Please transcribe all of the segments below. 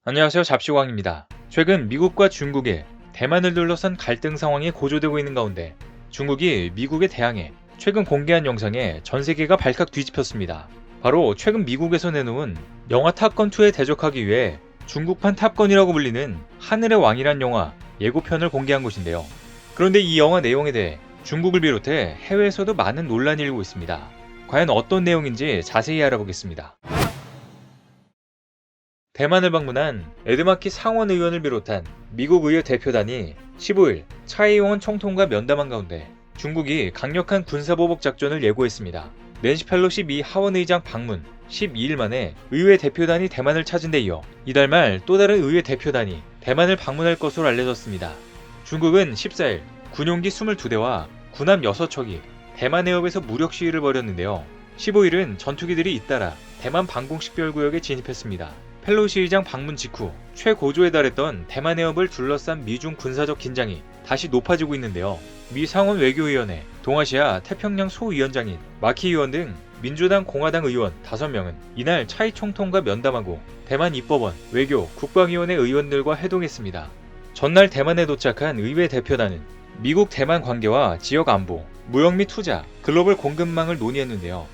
안녕하세요. 잡시광입니다. 최근 미국과 중국의 대만을 둘러싼 갈등 상황이 고조되고 있는 가운데 중국이 미국에 대항해 최근 공개한 영상에 전 세계가 발칵 뒤집혔습니다. 바로 최근 미국에서 내놓은 영화 탑건2에 대적하기 위해 중국판 탑건이라고 불리는 하늘의 왕이란 영화 예고편을 공개한 것인데요. 그런데 이 영화 내용에 대해 중국을 비롯해 해외에서도 많은 논란이 일고 있습니다. 과연 어떤 내용인지 자세히 알아보겠습니다. 대만을 방문한 에드마키 상원 의원을 비롯한 미국 의회 대표단이 15일 차이잉원 총통과 면담한 가운데 중국이 강력한 군사보복 작전을 예고했습니다. 낸시 펠로시 미 하원의장 방문 12일 만에 의회 대표단이 대만을 찾은 데 이어 이달 말 또 다른 의회 대표단이 대만을 방문할 것으로 알려졌습니다. 중국은 14일 군용기 22대와 군함 6척이 대만 해협에서 무력 시위를 벌였는데요. 15일은 전투기들이 잇따라 대만 방공식별구역에 진입했습니다. 펠로시 의장 방문 직후 최고조에 달했던 대만 해협을 둘러싼 미중 군사적 긴장이 다시 높아지고 있는데요. 미 상원 외교위원회, 동아시아 태평양 소위원장인 마키 의원 등 민주당 공화당 의원 5명은 이날 차이 총통과 면담하고 대만 입법원, 외교, 국방위원회 의원들과 회동했습니다. 전날 대만에 도착한 의회 대표단은 미국 대만 관계와 지역 안보, 무역 및 투자, 글로벌 공급망을 논의했는데요.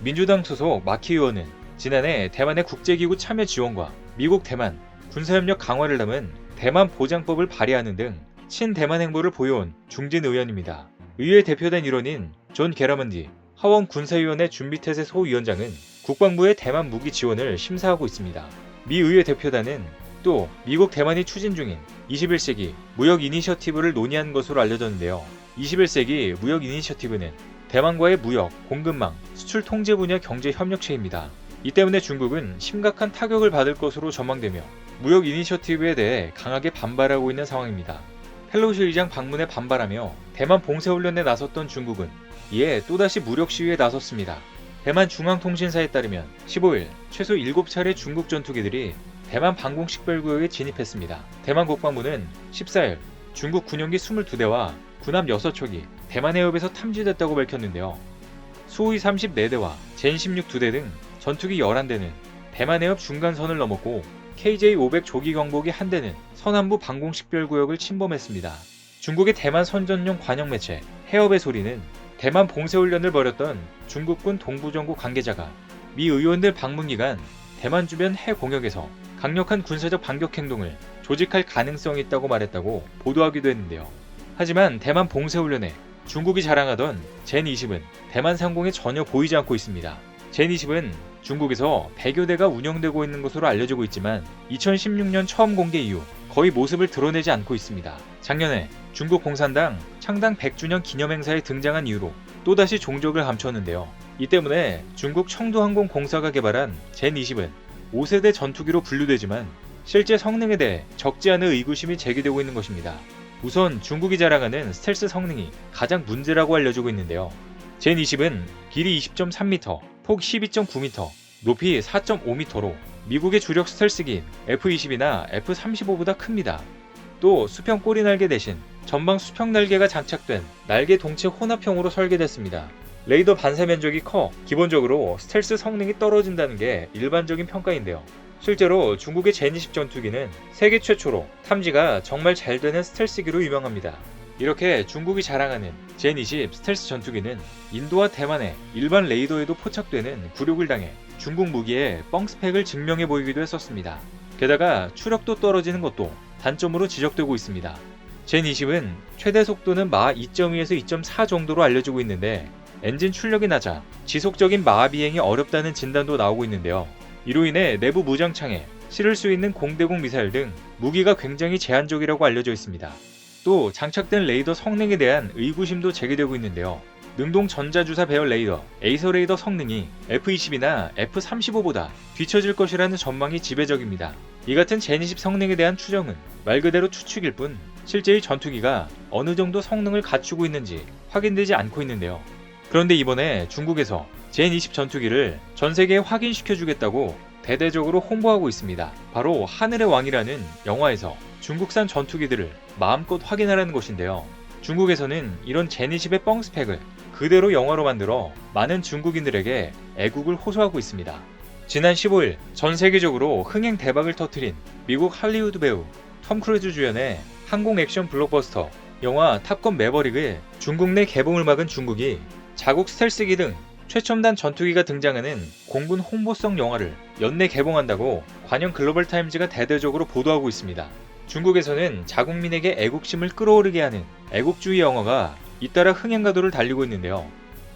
민주당 소속 마키 의원은 지난해 대만의 국제기구 참여 지원과 미국 대만 군사협력 강화를 담은 대만 보장법을 발의하는 등 친대만 행보를 보여온 중진 의원입니다. 의회 대표단 일원인 존 게라먼디 하원 군사위원회 준비태세 소위원장은 국방부의 대만 무기 지원을 심사하고 있습니다. 미 의회 대표단은 또 미국 대만이 추진 중인 21세기 무역 이니셔티브를 논의한 것으로 알려졌는데요. 21세기 무역 이니셔티브는 대만과의 무역, 공급망, 수출 통제 분야 경제 협력체입니다. 이 때문에 중국은 심각한 타격을 받을 것으로 전망되며 무역 이니셔티브에 대해 강하게 반발하고 있는 상황입니다. 펠로시 의장 방문에 반발하며 대만 봉쇄훈련에 나섰던 중국은 이에 또다시 무력 시위에 나섰습니다. 대만 중앙통신사에 따르면 15일 최소 7차례 중국 전투기들이 대만 방공식별구역에 진입했습니다. 대만 국방부는 14일 중국 군용기 22대와 군함 6척이 대만 해협에서 탐지됐다고 밝혔는데요. 수호이 34대와 젠16 2대 등 전투기 11대는 대만 해협 중간선을 넘었고 KJ-500 조기 경보기 1대는 서남부 방공식별구역을 침범했습니다. 중국의 대만 선전용 관영 매체 해협의 소리는 대만 봉쇄훈련을 벌였던 중국군 동부정구 관계자가 미 의원들 방문 기간 대만 주변 해공역에서 강력한 군사적 반격 행동을 조직할 가능성이 있다고 말했다고 보도하기도 했는데요. 하지만 대만 봉쇄훈련에 중국이 자랑하던 젠20은 대만 상공에 전혀 보이지 않고 있습니다. 젠20은 중국에서 100여 대가 운영되고 있는 것으로 알려지고 있지만 2016년 처음 공개 이후 거의 모습을 드러내지 않고 있습니다. 작년에 중국 공산당 창당 100주년 기념행사에 등장한 이후로 또다시 종적을 감췄는데요. 이 때문에 중국 청두항공공사가 개발한 젠20은 5세대 전투기로 분류되지만 실제 성능에 대해 적지 않은 의구심이 제기되고 있는 것입니다. 우선 중국이 자랑하는 스텔스 성능이 가장 문제라고 알려지고 있는데요. 젠20은 길이 20.3m, 폭 12.9m, 높이 4.5m로 미국의 주력 스텔스기인 F-22나 F-35보다 큽니다. 또 수평 꼬리 날개 대신 전방 수평 날개가 장착된 날개 동체 혼합형으로 설계됐습니다. 레이더 반사 면적이 커 기본적으로 스텔스 성능이 떨어진다는 게 일반적인 평가인데요. 실제로 중국의 젠20 전투기는 세계 최초로 탐지가 정말 잘 되는 스텔스기로 유명합니다. 이렇게 중국이 자랑하는 젠20 스텔스 전투기는 인도와 대만의 일반 레이더에도 포착되는 굴욕을 당해 중국 무기의 뻥 스펙을 증명해 보이기도 했었습니다. 게다가 추력도 떨어지는 것도 단점으로 지적되고 있습니다. 젠20은 최대 속도는 마 2.2에서 2.4 정도로 알려지고 있는데 엔진 출력이 낮아 지속적인 마하 비행이 어렵다는 진단도 나오고 있는데요. 이로 인해 내부 무장창에 실을 수 있는 공대공 미사일 등 무기가 굉장히 제한적이라고 알려져 있습니다. 또 장착된 레이더 성능에 대한 의구심도 제기되고 있는데요. 능동 전자주사 배열 레이더, 에이서 레이더 성능이 F-22나 F-35보다 뒤처질 것이라는 전망이 지배적입니다. 이 같은 젠20 성능에 대한 추정은 말 그대로 추측일 뿐 실제의 전투기가 어느 정도 성능을 갖추고 있는지 확인되지 않고 있는데요. 그런데 이번에 중국에서 젠20 전투기를 전 세계에 확인시켜주겠다고 대대적으로 홍보하고 있습니다. 바로 하늘의 왕이라는 영화에서 중국산 전투기들을 마음껏 확인하라는 것인데요. 중국에서는 이런 젠20의 뻥 스펙을 그대로 영화로 만들어 많은 중국인들에게 애국을 호소하고 있습니다. 지난 15일 전 세계적으로 흥행 대박을 터뜨린 미국 할리우드 배우 톰 크루즈 주연의 항공 액션 블록버스터 영화 탑건 매버릭을 중국 내 개봉을 막은 중국이 자국 스텔스기 등 최첨단 전투기가 등장하는 공군 홍보성 영화를 연내 개봉한다고 관영 글로벌타임즈가 대대적으로 보도하고 있습니다. 중국에서는 자국민에게 애국심을 끌어오르게 하는 애국주의 영화가 잇따라 흥행가도를 달리고 있는데요.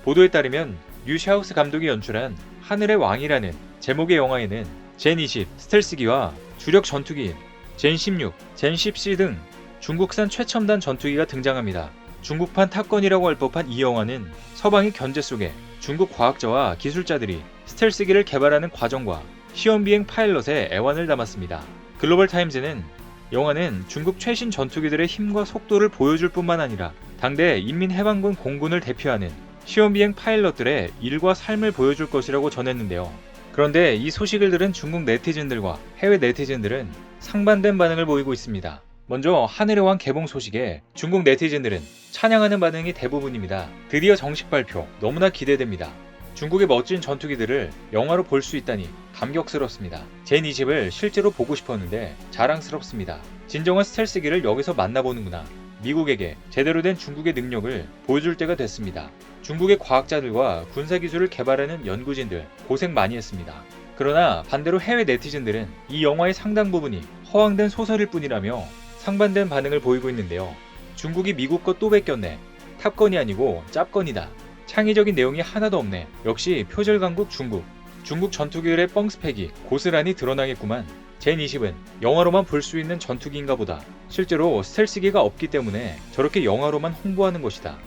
보도에 따르면 류 샤우스 감독이 연출한 하늘의 왕이라는 제목의 영화에는 젠20 스텔스기와 주력 전투기인 젠16, 젠10C 등 중국산 최첨단 전투기가 등장합니다. 중국판 탑건이라고 할 법한 이 영화는 서방의 견제 속에 중국 과학자와 기술자들이 스텔스기를 개발하는 과정과 시험비행 파일럿의 애환을 담았습니다. 글로벌타임즈는 영화는 중국 최신 전투기들의 힘과 속도를 보여줄 뿐만 아니라 당대 인민해방군 공군을 대표하는 시험비행 파일럿들의 일과 삶을 보여줄 것이라고 전했는데요. 그런데 이 소식을 들은 중국 네티즌들과 해외 네티즌들은 상반된 반응을 보이고 있습니다. 먼저 하늘의 왕 개봉 소식에 중국 네티즌들은 찬양하는 반응이 대부분입니다. 드디어 정식 발표, 너무나 기대됩니다. 중국의 멋진 전투기들을 영화로 볼 수 있다니 감격스럽습니다. 젠20을 실제로 보고 싶었는데 자랑스럽습니다. 진정한 스텔스기를 여기서 만나보는구나. 미국에게 제대로 된 중국의 능력을 보여줄 때가 됐습니다. 중국의 과학자들과 군사기술을 개발하는 연구진들 고생 많이 했습니다. 그러나 반대로 해외 네티즌들은 이 영화의 상당 부분이 허황된 소설일 뿐이라며 상반된 반응을 보이고 있는데요. 중국이 미국 것 또 베꼈네. 탑건이 아니고 짭건이다. 창의적인 내용이 하나도 없네. 역시 표절 강국 중국. 중국 전투기들의 뻥스펙이 고스란히 드러나겠구만. 젠20은 영화로만 볼 수 있는 전투기인가 보다. 실제로 스텔스기가 없기 때문에 저렇게 영화로만 홍보하는 것이다.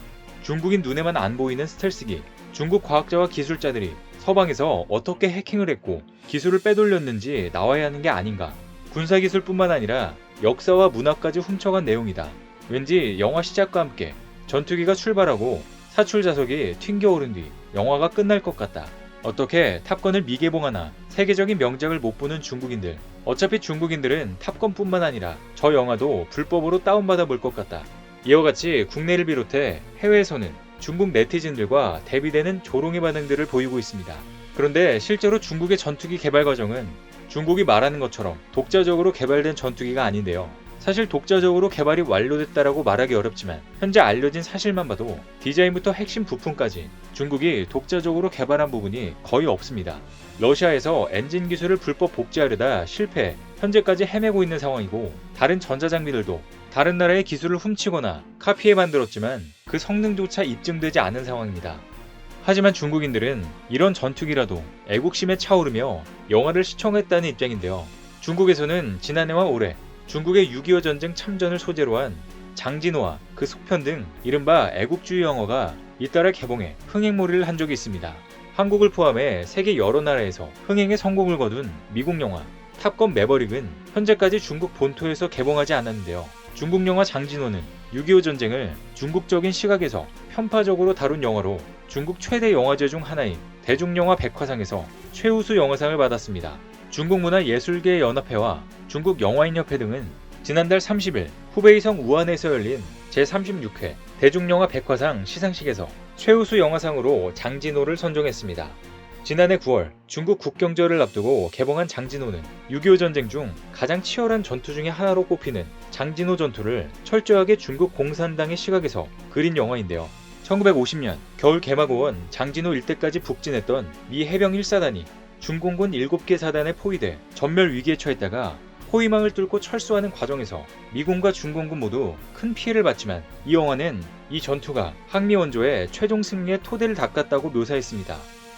중국인 눈에만 안 보이는 스텔스기. 중국 과학자와 기술자들이 서방에서 어떻게 해킹을 했고 기술을 빼돌렸는지 나와야 하는 게 아닌가. 군사기술뿐만 아니라 역사와 문화까지 훔쳐간 내용이다. 왠지 영화 시작과 함께 전투기가 출발하고 사출 자석이 튕겨오른 뒤 영화가 끝날 것 같다. 어떻게 탑건을 미개봉하나 세계적인 명작을 못 보는 중국인들. 어차피 중국인들은 탑건뿐만 아니라 저 영화도 불법으로 다운받아 볼 것 같다. 이와 같이 국내를 비롯해 해외에서는 중국 네티즌들과 대비되는 조롱의 반응들을 보이고 있습니다. 그런데 실제로 중국의 전투기 개발 과정은 중국이 말하는 것처럼 독자적으로 개발된 전투기가 아닌데요. 사실 독자적으로 개발이 완료됐다라고 말하기 어렵지만 현재 알려진 사실만 봐도 디자인부터 핵심 부품까지 중국이 독자적으로 개발한 부분이 거의 없습니다. 러시아에서 엔진 기술을 불법 복제하려다 실패, 현재까지 헤매고 있는 상황이고 다른 전자장비들도 다른 나라의 기술을 훔치거나 카피해 만들었지만 그 성능조차 입증되지 않은 상황입니다. 하지만 중국인들은 이런 전투기라도 애국심에 차오르며 영화를 시청했다는 입장인데요. 중국에서는 지난해와 올해 중국의 6.25 전쟁 참전을 소재로 한 장진호와 그 속편 등 이른바 애국주의 영화가 잇따라 개봉해 흥행몰이를 한 적이 있습니다. 한국을 포함해 세계 여러 나라에서 흥행에 성공을 거둔 미국 영화 탑건 매버릭은 현재까지 중국 본토에서 개봉하지 않았는데요. 중국 영화 장진호는 6.25 전쟁을 중국적인 시각에서 편파적으로 다룬 영화로 중국 최대 영화제 중 하나인 대중영화 백화상에서 최우수 영화상을 받았습니다. 중국문화예술계 연합회와 중국영화인협회 등은 지난달 30일 후베이성 우한에서 열린 제36회 대중영화 백화상 시상식에서 최우수 영화상으로 장진호를 선정했습니다. 지난해 9월 중국 국경절을 앞두고 개봉한 장진호는 6.25 전쟁 중 가장 치열한 전투 중의 하나로 꼽히는 장진호 전투를 철저하게 중국 공산당의 시각에서 그린 영화인데요. 1950년 겨울 개막 후 장진호 일대까지 북진했던 미 해병 1사단이 중공군 7개 사단에 포위돼 전멸 위기에 처했다가 포위망을 뚫고 철수하는 과정에서 미군과 중공군 모두 큰 피해를 봤지만 이 영화는 이 전투가 항미 원조의 최종 승리의 토대를 닦았다고 묘사했습니다.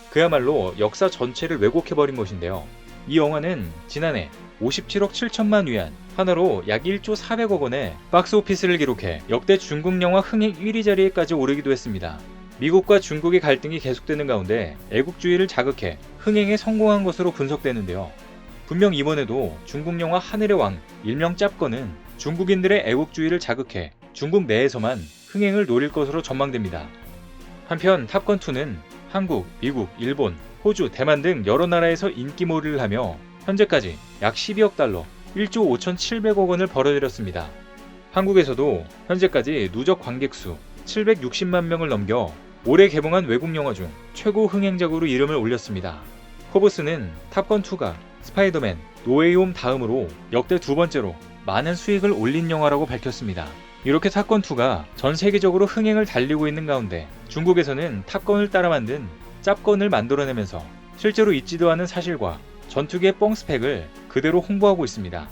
그야말로 역사 전체를 왜곡해버린 것인데요. 이 영화는 지난해 57억 7천만 위안, 하나로 약 1조 400억 원의 박스오피스를 기록해 역대 중국 영화 흥행 1위 자리에까지 오르기도 했습니다. 미국과 중국의 갈등이 계속되는 가운데 애국주의를 자극해 흥행에 성공한 것으로 분석되는데요. 분명 이번에도 중국 영화 하늘의 왕, 일명 짭건은 중국인들의 애국주의를 자극해 중국 내에서만 흥행을 노릴 것으로 전망됩니다. 한편 탑건2는 한국, 미국, 일본, 호주, 대만 등 여러 나라에서 인기몰이를 하며 현재까지 약 12억 달러, 1조 5,700억 원을 벌어들였습니다. 한국에서도 현재까지 누적 관객수 760만 명을 넘겨 올해 개봉한 외국 영화 중 최고 흥행작으로 이름을 올렸습니다. 포브스는 탑건2가 스파이더맨, 노웨이홈 다음으로 역대 두 번째로 많은 수익을 올린 영화라고 밝혔습니다. 이렇게 탑건2가 전 세계적으로 흥행을 달리고 있는 가운데 중국에서는 탑건을 따라 만든 짭건을 만들어내면서 실제로 있지도 않은 사실과 전투기의 뻥 스펙을 그대로 홍보하고 있습니다.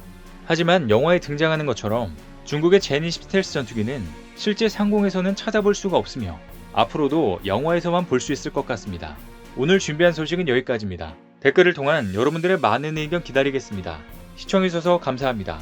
하지만 영화에 등장하는 것처럼 중국의 제니10 스텔스 전투기는 실제 상공에서는 찾아볼 수가 없으며 앞으로도 영화에서만 볼 수 있을 것 같습니다. 오늘 준비한 소식은 여기까지입니다. 댓글을 통한 여러분들의 많은 의견 기다리겠습니다. 시청해주셔서 감사합니다.